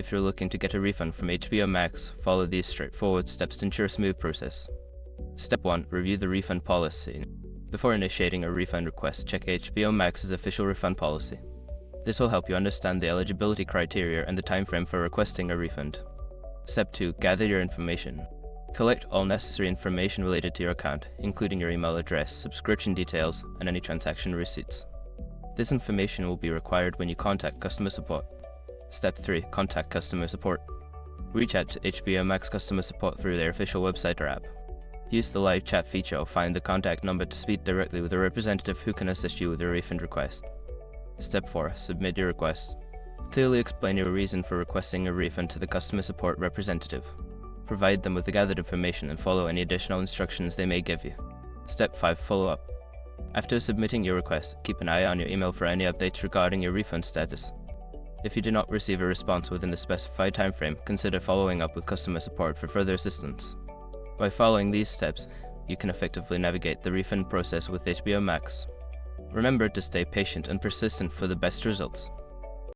If you're looking to get a refund from HBO Max, follow these straightforward steps to ensure a smooth process. Step 1. Review the refund policy. Before initiating a refund request, check HBO Max's official refund policy. This will help you understand the eligibility criteria and the time frame for requesting a refund. Step 2. Gather your information. Collect all necessary information related to your account, including your email address, subscription details, and any transaction receipts. This information will be required when you contact customer support. Step 3. Contact customer support. Reach out to HBO Max customer support through their official website or app. Use the live chat feature or find the contact number to speak directly with a representative who can assist you with your refund request. Step 4. Submit your request. Clearly explain your reason for requesting a refund to the customer support representative. Provide them with the gathered information and follow any additional instructions they may give you. Step 5. Follow up. After submitting your request, keep an eye on your email for any updates regarding your refund status. If you do not receive a response within the specified time frame, consider following up with customer support for further assistance. By following these steps, you can effectively navigate the refund process with HBO Max. Remember to stay patient and persistent for the best results.